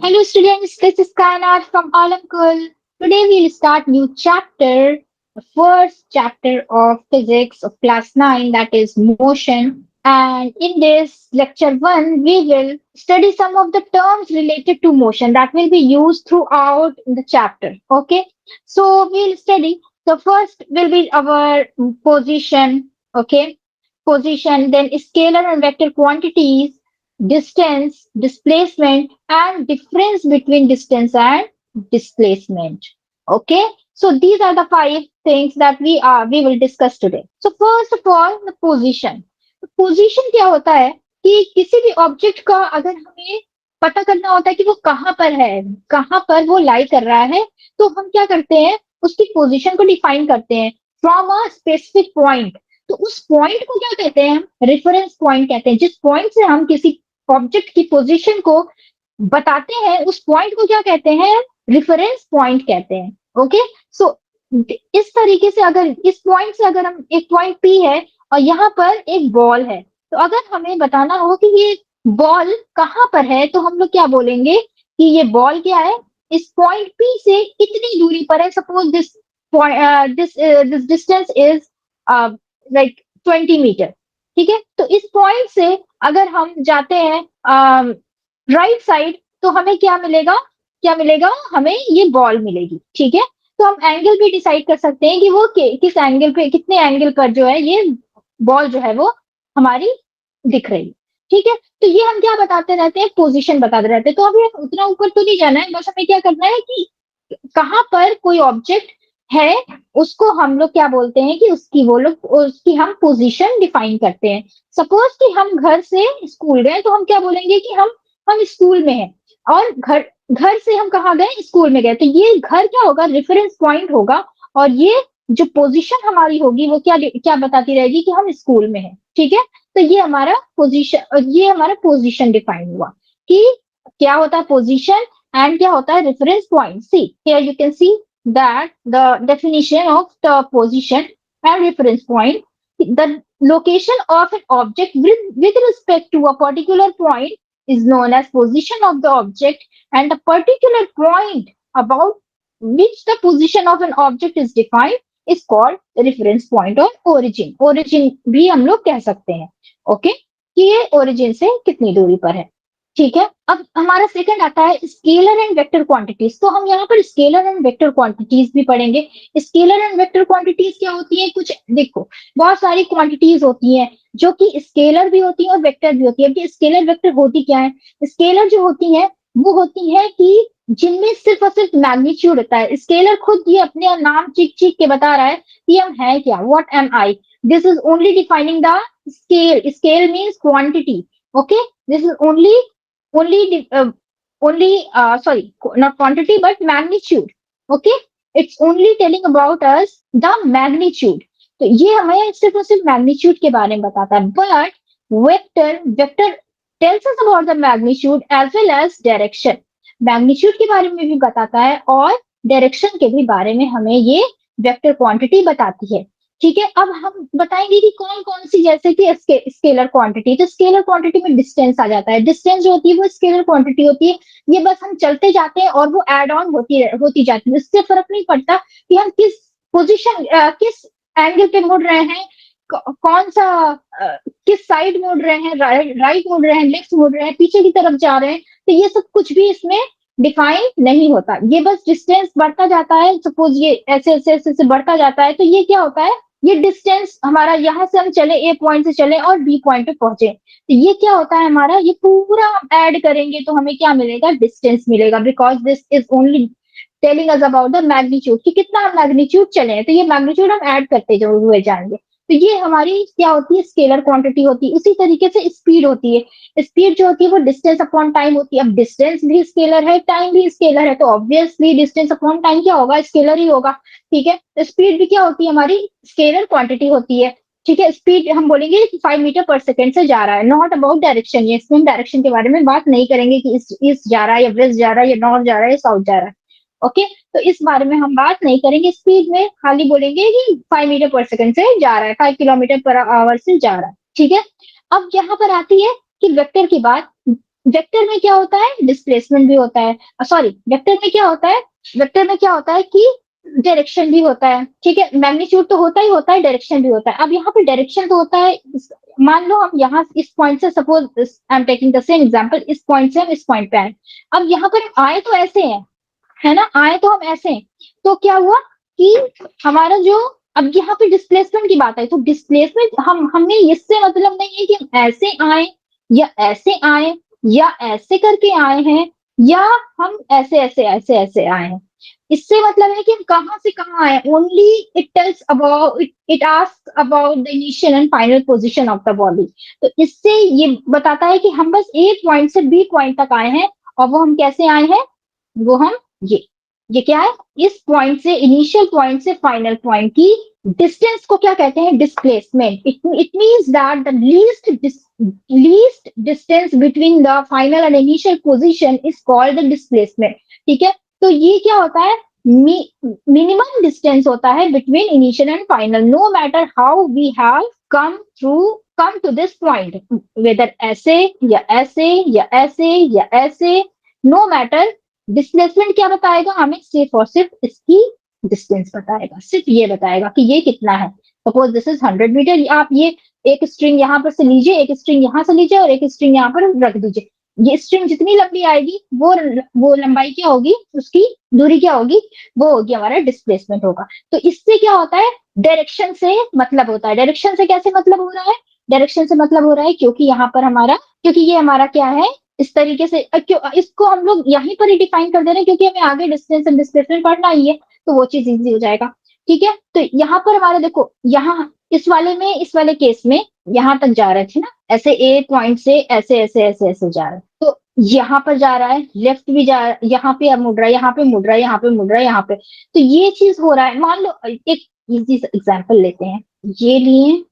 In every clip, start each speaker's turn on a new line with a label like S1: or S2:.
S1: Hello students, this is Kainat from Alamkul. Today we'll start new chapter, the first chapter of physics of class 9, that is motion. And in this lecture 1, we will study some of the terms related to motion that will be used throughout the chapter. Okay, so we'll study. The first will be our position. Okay, position, then scalar and vector quantities, distance, displacement, and difference between distance and displacement. Okay, so these are the five things that we will discuss today. So first of all, the position. Position क्या होता है कि किसी भी object का अगर हमें पता करना होता है कि वो कहाँ पर है, कहाँ पर वो लाई कर रहा है, तो हम क्या करते हैं, उसकी पोजीशन को डिफाइन करते हैं फ्रॉम अ स्पेसिफिक पॉइंट। तो उस पॉइंट को क्या कहते हैं, हम रेफरेंस पॉइंट कहते हैं। जिस पॉइंट से हम किसी ऑब्जेक्ट की पोजीशन को बताते हैं, उस पॉइंट को क्या कहते हैं, रेफरेंस पॉइंट कहते हैं। ओके, सो इस तरीके से अगर इस पॉइंट से अगर हम एक पॉइंट पी है और यहाँ पर एक बॉल है, तो अगर हमें बताना हो कि ये बॉल कहाँ पर है, तो हम लोग क्या बोलेंगे कि ये बॉल क्या है, इस पॉइंट पी से इतनी दूरी पर है। Suppose this this distance is like 20 meter. ठीक है, तो इस पॉइंट से अगर हम जाते हैं राइट साइड, तो हमें क्या मिलेगा, क्या मिलेगा, हमें ये बॉल मिलेगी। ठीक है, तो हम एंगल भी डिसाइड कर सकते हैं कि वो किस एंगल पे, कितने एंगल पर जो है ये बॉल जो है वो हमारी दिख रही है। ठीक है, तो ये हम क्या बताते रहते हैं, पोजीशन बताते रहते हैं। तो अभी हमें उतना ऊपर तो नहीं जाना है, बस हमें क्या करना है कि कहाँ पर कोई ऑब्जेक्ट है, उसको हम लोग क्या बोलते हैं कि उसकी वो लोग उसकी हम पोजीशन डिफाइन करते हैं। सपोज कि हम घर से स्कूल गए, तो हम क्या बोलेंगे कि हम स्कूल में हैं, और घर घर से हम कहाँ गए, स्कूल में गए। तो ये घर क्या होगा, रेफरेंस पॉइंट होगा, और ये जो पोजीशन हमारी होगी वो क्या क्या बताती रहेगी कि हम स्कूल में हैं। ठीक है, तो ये हमारा पोजीशन डिफाइन हुआ कि क्या होता है पोजीशन एंड क्या होता है reference point. See here you can see that the definition of the position and reference point, the location of an object with respect to a particular point is known as position of the object, and the particular point about which the position of an object is defined is called reference point or origin. Origin भी हम लोग कह सकते हैं। Okay, कि ये origin से कितनी दूरी पर है। ठीक है, अब हमारा सेकंड आता है स्केलर एंड वेक्टर क्वांटिटीज। तो हम यहाँ पर स्केलर एंड वेक्टर क्वांटिटीज भी पढ़ेंगे। स्केलर एंड वेक्टर क्वांटिटीज क्या होती है, कुछ देखो, बहुत सारी क्वांटिटीज होती हैं जो कि स्केलर भी होती है और वेक्टर भी होती है। अब स्केलर वेक्टर होती क्या है, स्केलर जो होती है वो होती है कि जिनमें सिर्फ और सिर्फ मैग्नीट्यूड होता है। स्केलर खुद ये अपने नाम चीख चीख के बता रहा है कि हम है क्या, what am I, this is only defining the scale. Scale means quantity. Okay, this is only sorry, not quantity but magnitude. Okay, it's only telling about us the magnitude. तो ये हमें सिर्फ और सिर्फ मैग्नीट्यूड के बारे में बताता है। But vector tells us about the magnitude as well as direction. Magnitude के बारे में भी बताता है और डायरेक्शन के भी बारे में हमें ये वेक्टर क्वांटिटी बताती है। ठीक है, अब हम बताएंगे कि कौन कौन सी, जैसे कि स्केलर क्वांटिटी। तो स्केलर क्वांटिटी में डिस्टेंस आ जाता है। डिस्टेंस जो होती है वो स्केलर क्वांटिटी होती है। ये बस हम चलते जाते हैं और वो एड ऑन होती जाती है। इससे फर्क नहीं पड़ता कि हम किस पोजीशन, किस एंगल पे मुड़ रहे हैं, कौन सा किस साइड मुड़ रहे हैं, राइट मुड़ रहे हैं, लेफ्ट मुड़ रहे हैं, पीछे की तरफ जा रहे हैं। तो ये सब कुछ भी इसमें डिफाइन नहीं होता। ये बस डिस्टेंस बढ़ता जाता है। सपोज ये ऐसे ऐसे ऐसे ऐसे बढ़ता जाता है, तो ये क्या होता है, ये डिस्टेंस हमारा, यहाँ से हम चले, ए पॉइंट से चले और बी पॉइंट पे पहुंचे, तो ये क्या होता है हमारा, ये पूरा हम ऐड करेंगे तो हमें क्या मिलेगा, डिस्टेंस मिलेगा। Because this is only telling us about the magnitude कि कितना हम मैग्नीट्यूड चले हैं। तो ये मैग्नीट्यूड हम ऐड करते जो हुए जाएंगे। तो ये हमारी क्या होती है, स्केलर क्वांटिटी होती है। उसी तरीके से स्पीड होती है। स्पीड जो होती है वो डिस्टेंस अपॉन टाइम होती है। अब डिस्टेंस भी स्केलर है, टाइम भी स्केलर है, तो ऑब्वियसली डिस्टेंस अपॉन टाइम क्या होगा, स्केलर ही होगा। ठीक है, तो स्पीड भी क्या होती है, हमारी स्केलर क्वांटिटी होती है। ठीक है, स्पीड हम बोलेंगे कि 5 मीटर पर सेकेंड से जा रहा है, नॉट अबाउट डायरेक्शन। ये इसमें हम डायरेक्शन के बारे में बात नहीं करेंगे कि ईस्ट जा रहा है या वेस्ट जा रहा है या नॉर्थ जा रहा है या साउथ जा रहा है। ओके, तो इस बारे में हम बात नहीं करेंगे। स्पीड में खाली बोलेंगे कि 5 मीटर पर सेकेंड से जा रहा है, 5 किलोमीटर पर आवर से जा रहा है। ठीक है, अब यहाँ पर आती है कि वेक्टर की बात। वेक्टर में क्या होता है, डिस्प्लेसमेंट भी होता है, सॉरी वेक्टर में क्या होता है, वेक्टर में क्या होता है कि डायरेक्शन भी होता है, ठीक है, मैग्नीट्यूड तो होता ही होता है, डायरेक्शन भी होता है। अब यहाँ पे डायरेक्शन तो होता है, मान लो हम यहाँ इस पॉइंट से, suppose I am taking the same example, इस पॉइंट से हम इस पॉइंट पे आए, अब यहाँ पर हम आए तो ऐसे हैं, है ना, आए तो हम ऐसे हैं, तो क्या हुआ कि हमारा जो, अब यहाँ पे डिस्प्लेसमेंट की बात है, तो डिस्प्लेसमेंट हम हमें इससे मतलब नहीं है कि हम ऐसे आए या ऐसे आए या ऐसे करके आए हैं या हम ऐसे ऐसे ऐसे ऐसे आए हैं, इससे मतलब है कि हम कहाँ से कहाँ आए, only it tells about, it ask about the initial and final position of the body. तो इससे ये बताता है कि हम बस ए पॉइंट से बी पॉइंट तक आए हैं, और वो हम कैसे आए हैं, वो हम ये क्या है, इस पॉइंट से, इनिशियल पॉइंट से फाइनल पॉइंट की डिस्टेंस को क्या कहते हैं, displacement. It means that the least distance between the final and initial position is called the displacement, ठीक है। तो ये क्या होता है, मिनिमम डिस्टेंस होता है between initial and final, no matter how we have come to this point, whether ऐसे या ऐसे या ऐसे या ऐसे, नो मैटर, डिस्प्लेसमेंट क्या बताएगा हमें, सिर्फ और सिर्फ इसकी डिस्टेंस बताएगा, सिर्फ ये बताएगा कि ये कितना है। सपोज दिस इज 100 मीटर, आप ये एक स्ट्रिंग यहाँ पर से लीजिए, एक स्ट्रिंग यहाँ से लीजिए और एक स्ट्रिंग यहाँ पर रख दीजिए, ये स्ट्रिंग जितनी लंबी आएगी वो लंबाई क्या होगी, उसकी दूरी क्या होगी, वो होगी हमारा डिस्प्लेसमेंट होगा। तो इससे क्या होता है, डायरेक्शन से मतलब होता है। डायरेक्शन से कैसे मतलब हो रहा है, डायरेक्शन से मतलब हो रहा है क्योंकि यहाँ पर हमारा, क्योंकि ये हमारा क्या है, इस तरीके से क्यों इसको हम लोग यहीं पर ही डिफाइन कर दे रहे हैं, क्योंकि हमें आगे डिस्टेंस एंड डिस्प्लेसमेंट पढ़ना ही है, तो वो चीज इजी हो जाएगा, ठीक है। तो यहाँ पर हमारा देखो, यहाँ इस वाले में, इस वाले केस में यहाँ तक जा रहे थे ना, ऐसे ए पॉइंट से ऐसे ऐसे ऐसे ऐसे जा रहे हैं, तो यहाँ पर जा रहा है, लेफ्ट भी जा रहा है, यहाँ पे अब मुड़ रहा है, यहाँ पे मुड़ रहा है, यहाँ पे मुड़ रहा है, यहाँ पे, तो ये चीज हो रहा है। मान लो एक इजी एग्जांपल लेते हैं, ये लिए,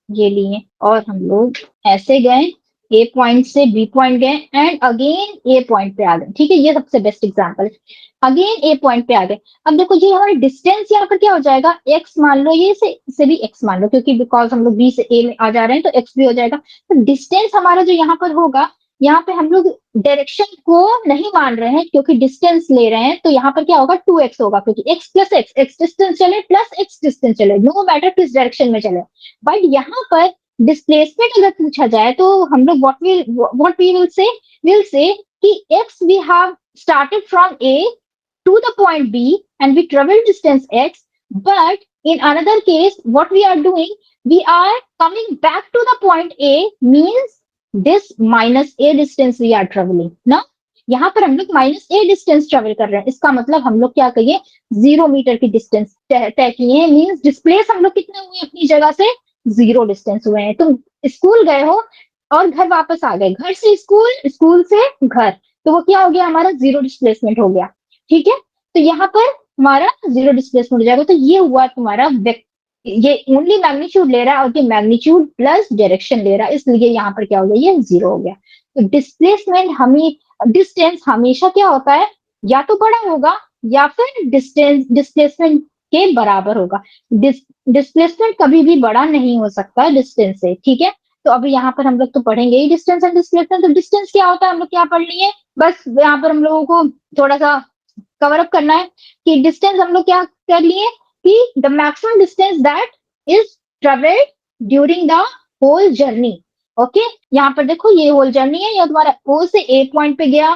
S1: ये लिए और हम लोग ऐसे गए, ए पॉइंट से बी पॉइंट गए एंड अगेन ए पॉइंट पे आ गए, ठीक है, ये सबसे बेस्ट एग्जांपल है। अगेन ए पॉइंट पे आ गए, अब देखो ये हमारा डिस्टेंस यहाँ पर क्या हो जाएगा, एक्स मान लो, ये से भी एक्स मान लो, क्योंकि बिकॉज हम लोग बी से ए में आ जा रहे हैं तो एक्स भी हो जाएगा। तो डिस्टेंस हमारा जो यहाँ पर होगा, यहाँ पे हम लोग डायरेक्शन को नहीं मान रहे हैं क्योंकि डिस्टेंस ले रहे हैं, तो यहाँ पर क्या होगा, 2x होगा, क्योंकि x plus x, x distance चले प्लस एक्स डिस्टेंस चले, नो मैटर किस डायरेक्शन में चले। बट यहाँ पर डिस्प्लेसमेंट अगर पूछा जाए तो हम लोग व्हाट वी विल से कि x we have started from A to the point B and we travel distance x, but in another case what we are doing, we are coming back to the point A, means this minus A distance we are traveling ना, यहाँ पर हम लोग minus ए distance travel कर रहे हैं, इसका मतलब हम लोग क्या कहिए, 0 मीटर की डिस्टेंस तय किए हैं, मीन्स डिस्प्लेस हम लोग कितने हुए अपनी जगह से, 0 डिस्टेंस हुए हैं। तुम स्कूल गए हो और घर वापस आ गए, घर से स्कूल, स्कूल से घर, तो वो क्या हो गया, हमारा 0 डिस्प्लेसमेंट हो गया, ठीक है। तो यहाँ पर हमारा 0 डिस्प्लेसमेंट हो जाएगा, तो ये हुआ तुम्हारा ये ओनली मैग्नीट्यूड ले रहा है और ये मैग्नीट्यूड प्लस डायरेक्शन ले रहा है, इसलिए यहाँ पर क्या हो गया, ये 0 हो गया। तो डिस्प्लेसमेंट हमें, डिस्टेंस हमेशा क्या होता है, या तो बड़ा होगा या फिर डिस्टेंस डिस्प्लेसमेंट के बराबर होगा। डिस्प्लेसमेंट कभी भी बड़ा नहीं हो सकता डिस्टेंस से, ठीक है। तो अभी यहाँ पर हम लोग तो पढ़ेंगे ही डिस्टेंस एंड डिस्प्लेसमेंट। तो डिस्टेंस क्या होता है, हम लोग क्या पढ़ लिए, बस यहाँ पर हम लोगों को थोड़ा सा कवर अप करना है कि डिस्टेंस हम लोग क्या कर लिए कि the maximum distance that is travelled during the whole journey. Okay, यहाँ पर देखो ये होल जर्नी है, या तुम्हारा ओ से ए पॉइंट पे गया,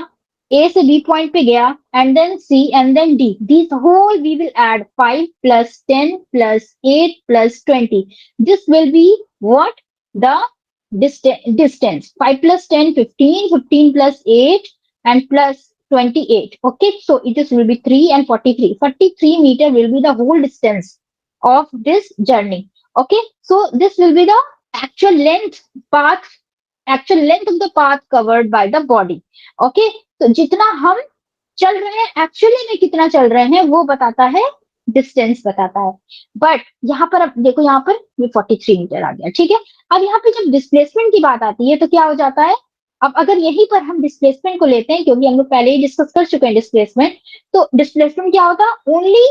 S1: ए से बी पॉइंट पे गया, and then c and then d, this whole we will add 5 plus 10 plus 8 plus 20, this will be what, the distance 5 plus 10 15, 15 plus 8 and plus 28. Okay, so it is will be 3 and 43, 43 meter will be the whole distance of this journey. Okay, so this will be the actual length path, actual length of the path covered by the body. Okay, तो जितना हम चल रहे हैं, actually में कितना चल रहे हैं वो बताता है, डिस्टेंस बताता है। बट यहाँ पर अब देखो, यहाँ पर 43 मीटर आ गया, ठीक है। अब यहाँ पे जब डिस्प्लेसमेंट की बात आती है तो क्या हो जाता है, अब अगर यहीं पर हम डिस्प्लेसमेंट को लेते हैं, क्योंकि हम लोग पहले ही डिस्कस कर चुके हैं डिस्प्लेसमेंट, तो डिस्प्लेसमेंट क्या होता है, only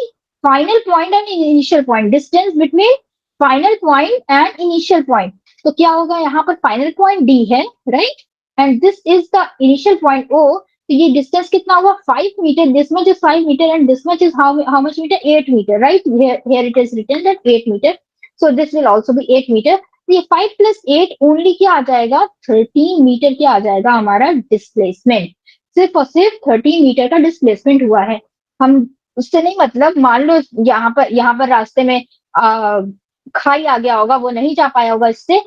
S1: final point and initial point, distance between final point and initial point. तो क्या होगा, यहाँ पर फाइनल पॉइंट डी है, right, and this is the initial point O. तो ये डिस्टेंस कितना हुआ 5 meter. This much is 5 meter and this much is how much meter 8 meter, right. Here it is written that 8 meter. So this will also be 8 meter. तो ये 5 + 8 only क्या आ जाएगा 13 metre क्या आ जाएगा हमारा डिस्प्लेसमेंट. सिर्फ और सिर्फ 13 मीटर का डिस्प्लेसमेंट हुआ है. हम उससे नहीं मतलब मान लो यहाँ पर रास्ते में आ, खाई आ गया होगा, वो नहीं जा पाया होगा इससे,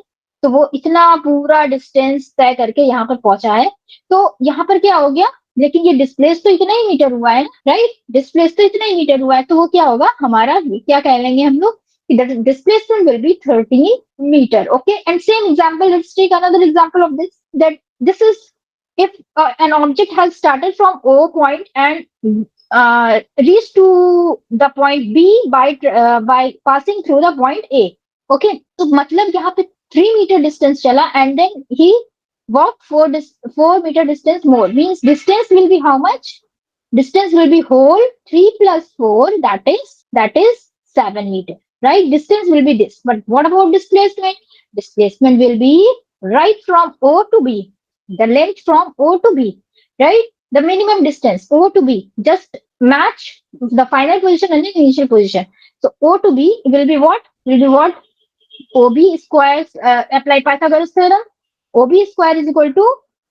S1: तो वो इतना पूरा डिस्टेंस तय करके यहाँ पर पहुंचा है. तो यहाँ पर क्या हो गया, लेकिन ये डिस्प्लेस तो इतना ही मीटर हुआ है, राइट. डिस्प्लेस तो इतना ही मीटर हुआ है, तो वो क्या होगा हमारा, क्या कह लेंगे हम लोग, displacement will be 13 meter. Okay, and same example, let's take another example of this. That this is if an object has started from O point and reached to the point B by passing through the point A. Okay, तो मतलब यहाँ पे 3 meter distance चला and then he walked 4 meter distance more. Means distance will be how much? Distance will be whole 3 plus 4, that is 7 meter, right. Distance will be this, but what about displacement? Displacement will be right from O to B, the length from O to B, right. The minimum distance O to B, just match the final position and the initial position. So O to B will be what, OB squares, apply Pythagoras theorem. OB square is equal to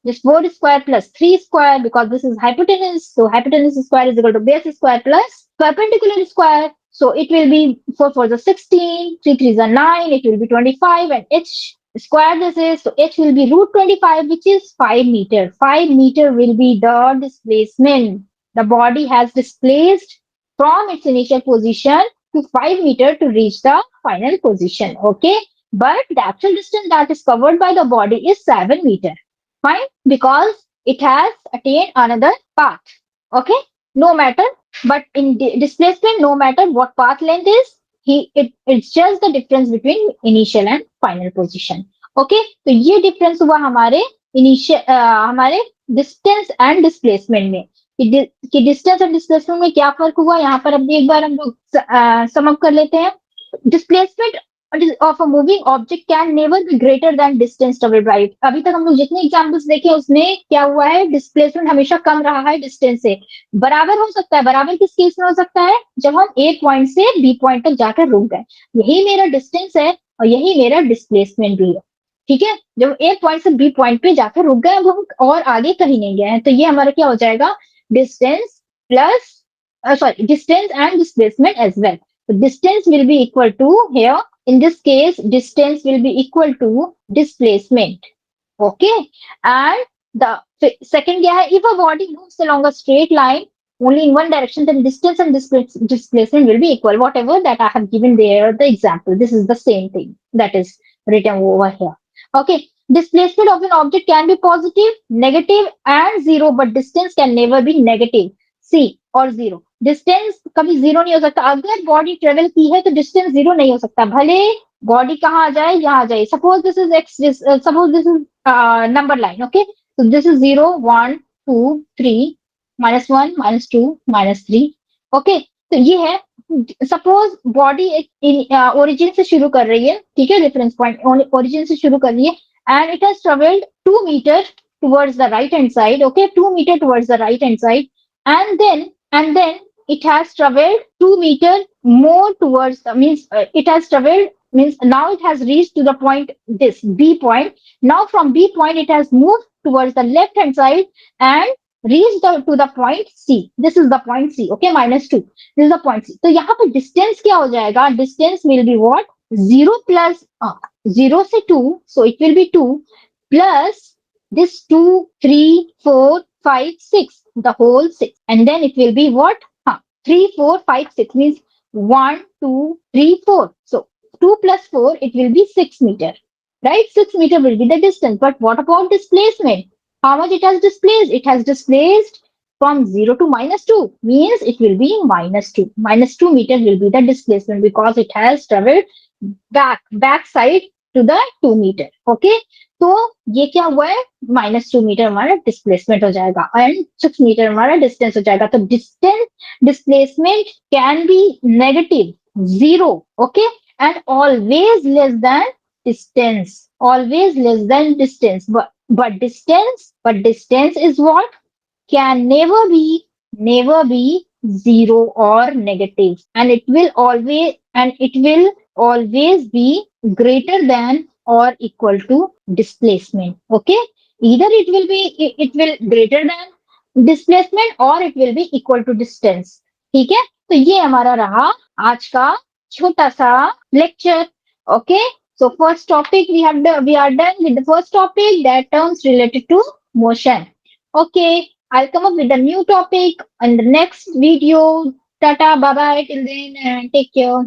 S1: just 4 square plus 3 square, because this is hypotenuse. So hypotenuse square is equal to base square plus perpendicular square. So it will be 4 4 is 16, 3 3 is 9, it will be 25, and h square this is, so h will be root 25, which is 5 meter. 5 meter will be the displacement. The body has displaced from its initial position to 5 meter to reach the final position. Okay, but the actual distance that is covered by the body is 7 meter. Fine, because it has attained another path. Okay, no matter, but in displacement, no matter what path length is, it's just the difference between initial and final position. Okay, तो ये difference हुआ हमारे हमारे distance and displacement में. कि distance और displacement में क्या फर्क हुआ, यहाँ पर अभी एक बार हम लोग sum up कर लेते हैं. Displacement of a moving object can never be greater than distance traveled by it. अभी तक हम लोग जितने एग्जांपल्स देखे उसमें क्या हुआ है, डिस्प्लेसमेंट हमेशा कम रहा है डिस्टेंस से. बराबर हो सकता है, बराबर किस केस में हो सकता है, जब हम ए पॉइंट से बी पॉइंट तक जाकर रुक गए. यही मेरा डिस्टेंस है और यही मेरा डिस्प्लेसमेंट भी है. ठीक है, जब ए पॉइंट से बी पॉइंट पे जाकर रुक गए, अब हम और आगे कहीं नहीं गए हैं, तो ये हमारा क्या हो जाएगा, distance plus sorry, distance and displacement as well. So distance will be equal to, here in this case distance will be equal to displacement. Okay, and the second kya hai, if a body moves along a straight line only in one direction, then distance and displacement will be equal, whatever that I have given there the example. This is the same thing that is written over here. Okay, displacement of an object can be positive, negative and zero, but distance can never be negative. C और zero. Distance कभी zero नहीं हो सकता. अगर body travel की है तो distance zero नहीं हो सकता, भले बॉडी कहाँ आ जाए, यहाँ आ जाए. Suppose this is x, suppose this is number line. Okay, so this is 0 1 2 3 -1 -2 -3. Okay, तो ये है. सपोज बॉडी ओरिजिन से शुरू कर रही है, ठीक है, रेफरेंस पॉइंट ओरिजिन से शुरू कर रही है, and it has travelled 2 meter towards the right hand side. Okay, 2 meter towards the right hand side, and then it has traveled 2 meter more towards the, means it has traveled, means now it has reached to the point, this B point. Now from B point it has moved towards the left hand side and reached to the point C. This is the point C. Okay, -2, this is the point C. तो यहाँ पर distance क्या हो जाएगा, distance will be what, 0 plus 0 से 2, so it will be 2 plus this 2 3 4 5 6, the whole 6, and then it will be what, 3 4 5 6, means 1 2 3 4. So 2 plus 4, it will be 6 meter, right. 6 meter will be the distance. But what about displacement? How much it has displaced? It has displaced from 0 to -2, means it will be -2. -2 meter will be the displacement, because it has traveled back side to the 2 meter. Okay, तो ये क्या हुआ है, -2 metre हमारा displacement हो जाएगा and 6 metre हमारा distance हो जाएगा. तो distance displacement can be negative, zero. Okay, and always less than distance, always less than distance. But distance is what? Can never be zero or negative, and it will always be greater than or equal to displacement. Okay, either it will greater than displacement or it will be equal to distance. ठीक है, तो ये हमारा रहा आज का छोटा सा lecture. Okay, so first topic we are done with the first topic, that terms related to motion. Okay, I'll come up with a new topic in the next video. Tata, bye bye till then, and take care.